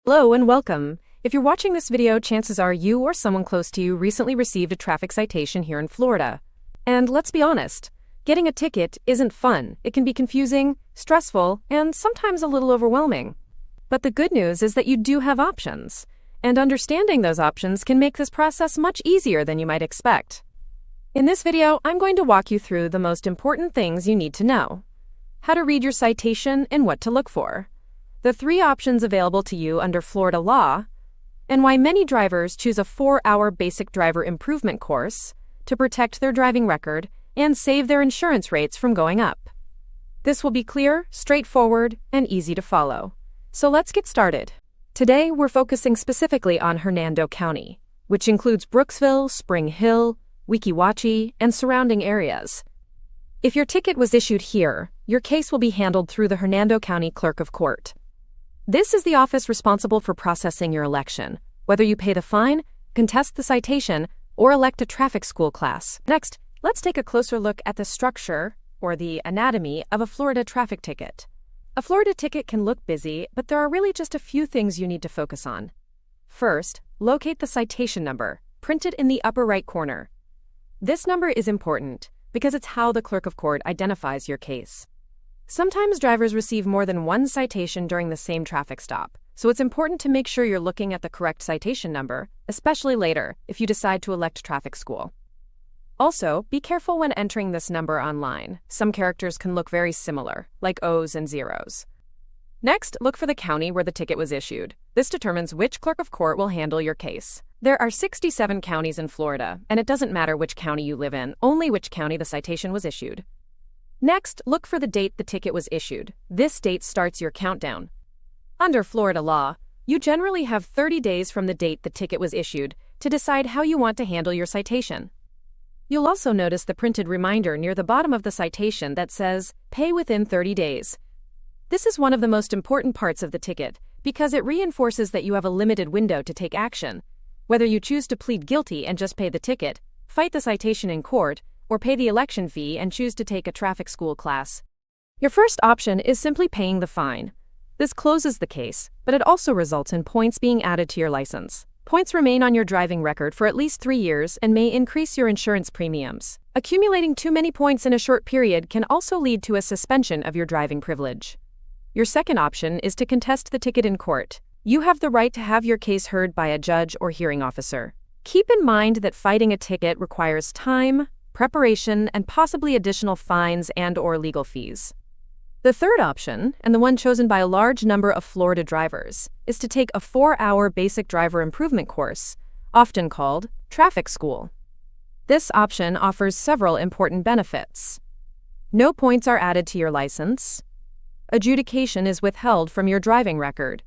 Hello and welcome. If you're watching this video, chances are you or someone close to you recently received a traffic citation here in Florida. And let's be honest, getting a ticket isn't fun. It can be confusing, stressful, and sometimes a little overwhelming. But the good news is that you do have options, and understanding those options can make this process much easier than you might expect. In this video, I'm going to walk you through the most important things you need to know: how to read your citation and what to look for, the 3 options available to you under Florida law, and why many drivers choose a 4-hour basic driver improvement course to protect their driving record and save their insurance rates from going up. This will be clear, straightforward, and easy to follow. So let's get started. Today, we're focusing specifically on Hernando County, which includes Brooksville, Spring Hill, Weeki Wachee, and surrounding areas. If your ticket was issued here, your case will be handled through the Hernando County Clerk of Court. This is the office responsible for processing your election, whether you pay the fine, contest the citation, or elect a traffic school class. Next, let's take a closer look at the structure, or the anatomy, of a Florida traffic ticket. A Florida ticket can look busy, but there are really just a few things you need to focus on. First, locate the citation number, printed in the upper right corner. This number is important because it's how the Clerk of Court identifies your case. Sometimes drivers receive more than one citation during the same traffic stop, so it's important to make sure you're looking at the correct citation number, especially later if you decide to elect traffic school. Also, be careful when entering this number online. Some characters can look very similar, like O's and zeros. Next, look for the county where the ticket was issued. This determines which Clerk of Court will handle your case. There are 67 counties in Florida, and it doesn't matter which county you live in, only which county the citation was issued. Next, look for the date the ticket was issued. This date starts your countdown. Under Florida law, you generally have 30 days from the date the ticket was issued to decide how you want to handle your citation. You'll also notice the printed reminder near the bottom of the citation that says, "Pay within 30 days." This is one of the most important parts of the ticket because it reinforces that you have a limited window to take action. Whether you choose to plead guilty and just pay the ticket, fight the citation in court, or pay the election fee and choose to take a traffic school class. Your first option is simply paying the fine. This closes the case, but it also results in points being added to your license. Points remain on your driving record for at least 3 years and may increase your insurance premiums. Accumulating too many points in a short period can also lead to a suspension of your driving privilege. Your second option is to contest the ticket in court. You have the right to have your case heard by a judge or hearing officer. Keep in mind that fighting a ticket requires time, preparation, and possibly additional fines and/or legal fees. The third option, and the one chosen by a large number of Florida drivers, is to take a 4-hour basic driver improvement course, often called traffic school. This option offers several important benefits. No points are added to your license. Adjudication is withheld from your driving record.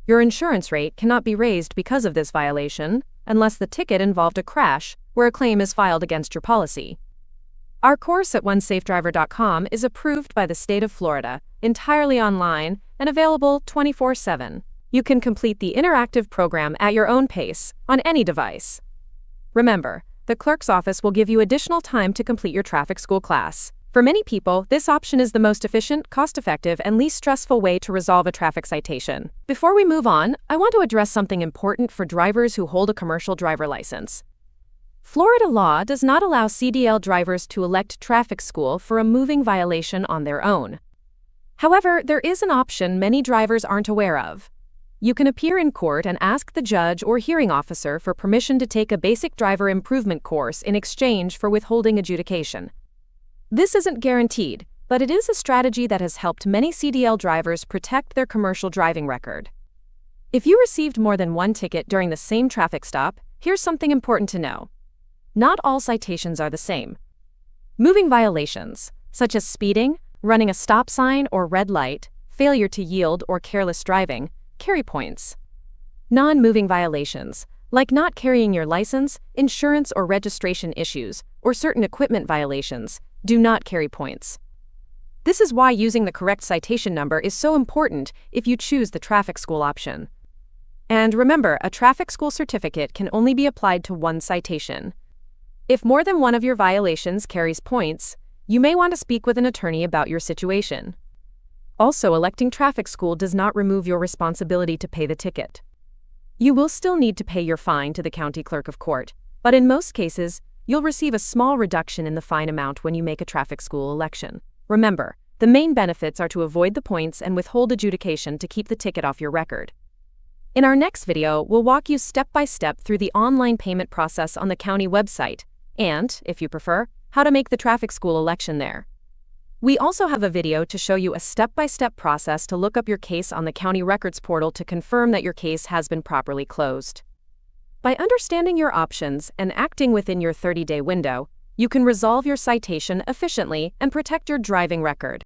Your insurance rate cannot be raised because of this violation, unless the ticket involved a crash where a claim is filed against your policy. Our course at onesafedriver.com is approved by the state of Florida, entirely online, and available 24/7. You can complete the interactive program at your own pace, on any device. Remember, the clerk's office will give you additional time to complete your traffic school class. For many people, this option is the most efficient, cost-effective, and least stressful way to resolve a traffic citation. Before we move on, I want to address something important for drivers who hold a commercial driver license. Florida law does not allow CDL drivers to elect traffic school for a moving violation on their own. However, there is an option many drivers aren't aware of. You can appear in court and ask the judge or hearing officer for permission to take a basic driver improvement course in exchange for withholding adjudication. This isn't guaranteed, but it is a strategy that has helped many CDL drivers protect their commercial driving record. If you received more than one ticket during the same traffic stop, here's something important to know. Not all citations are the same. Moving violations, such as speeding, running a stop sign or red light, failure to yield, or careless driving, carry points. Non-moving violations, like not carrying your license, insurance or registration issues, or certain equipment violations, do not carry points. This is why using the correct citation number is so important if you choose the traffic school option. And remember, a traffic school certificate can only be applied to one citation. If more than one of your violations carries points, you may want to speak with an attorney about your situation. Also, electing traffic school does not remove your responsibility to pay the ticket. You will still need to pay your fine to the county clerk of court, but in most cases, you'll receive a small reduction in the fine amount when you make a traffic school election. Remember, the main benefits are to avoid the points and withhold adjudication to keep the ticket off your record. In our next video, we'll walk you step by step through the online payment process on the county website and, if you prefer, how to make the traffic school election there. We also have a video to show you a step-by-step process to look up your case on the county records portal to confirm that your case has been properly closed. By understanding your options and acting within your 30-day window, you can resolve your citation efficiently and protect your driving record.